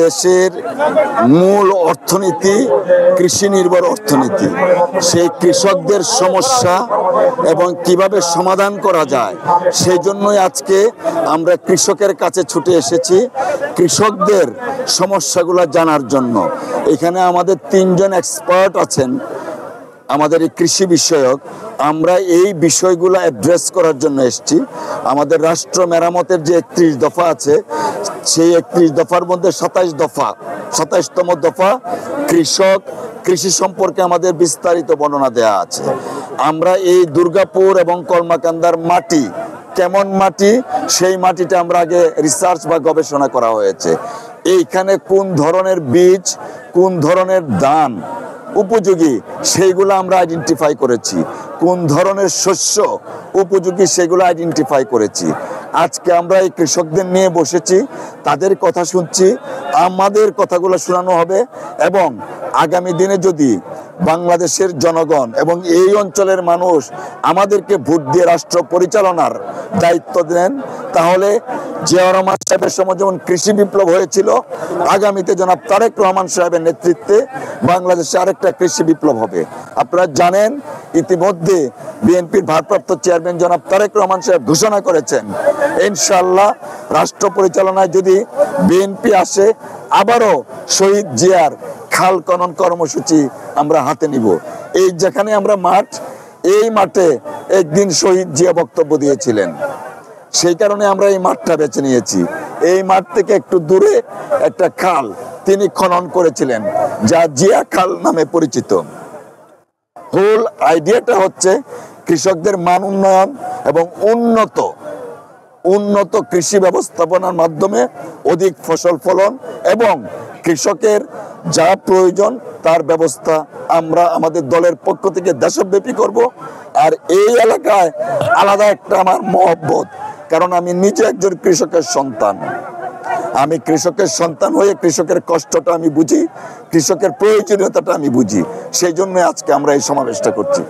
দেশের মূল অর্থনীতি কৃষি নির্ভর অর্থনীতি। সেই কৃষকদের সমস্যা এবং কিভাবে সমাধান করা যায় সেই জন্যই আজকে আমরা কৃষকের কাছে ছুটে এসেছি কৃষকদের সমস্যাগুলো জানার জন্য। এখানে আমাদের 3 জন এক্সপার্ট আছেন আমাদের এই কৃষি বিষয়ক। আমরা এই বিষয়গুলো অ্যাড্রেস করার জন্য এসেছি। আমাদের রাষ্ট্র মেরামতের যে 31 দফা আছে সেই 31 দফার মধ্যে 27তম দফা কৃষি সম্পর্কে আমাদের বিস্তারিত বর্ণনা দেওয়া আছে। আমরা এই দুর্গাপুর এবং কলমাকান্দার মাটি কেমন মাটি সেই মাটিটা আমরা আগে রিসার্চ বা গবেষণা করা হয়েছে। এইখানে কোন ধরনের বীজ কোন ধরনের ধান উপযোগী সেইগুলো আমরা আইডেন্টিফাই করেছি, কোন ধরনের শস্য উপযোগী সেগুলো আইডেন্টিফাই করেছি। আজকে আমরা এই কৃষকদের নিয়ে বসেছি, তাদের কথা শুনছি, আমাদের কথাগুলো শোনানো হবে এবং আগামী দিনে যদি বাংলাদেশের জনগণ এবং এই অঞ্চলের মানুষ আমাদেরকে ভোট দিয়ে রাষ্ট্র পরিচালনার দায়িত্ব দেন তাহলে জিয়া রহমান সাহেবের সময় যেমন কৃষি বিপ্লব হয়েছিল, আগামীতে জনাব তারেক রহমান সাহেবের নেতৃত্বে বাংলাদেশে আরেকটা কৃষি বিপ্লব হবে। আপনারা জানেন ইতিমধ্যে বিএনপির ভারপ্রাপ্ত চেয়ারম্যান জনাব তারেক রহমান সাহেব ঘোষণা করেছেন ইনশাআল্লাহ রাষ্ট্র পরিচালনায় যদি বিএনপি আসে আবারও শহীদ জিয়ার খাল খনন কর্মসূচি আমরা হাতে নিব। এই যেখানে আমরা মাঠ, এই মাঠে একদিন শহীদ জিয়া বক্তব্য দিয়েছিলেন, সেই কারণে আমরা এই মাঠটা বেছে নিয়েছি। এই মাঠ থেকে একটু দূরে একটা খাল তিনি খনন করেছিলেন যা জিয়া খাল নামে পরিচিত। হোল আইডিয়াটা হচ্ছে কৃষকদের মান উন্নয়ন এবং উন্নত কৃষি ব্যবস্থাপনার মাধ্যমে অধিক ফসল ফলন এবং কৃষকের যা প্রয়োজন তার ব্যবস্থা আমরা আমাদের দলের পক্ষ থেকে দেশব্যাপী করব। আর এই এলাকায় আলাদা একটা আমার মহব্বত, কারণ আমি নিজে একজন কৃষকের সন্তান। আমি কৃষকের সন্তান হয়ে কৃষকের কষ্টটা আমি বুঝি, কৃষকের প্রয়োজনীয়তাটা আমি বুঝি, সেই জন্য আজকে আমরা এই সমাবেশটা করছি।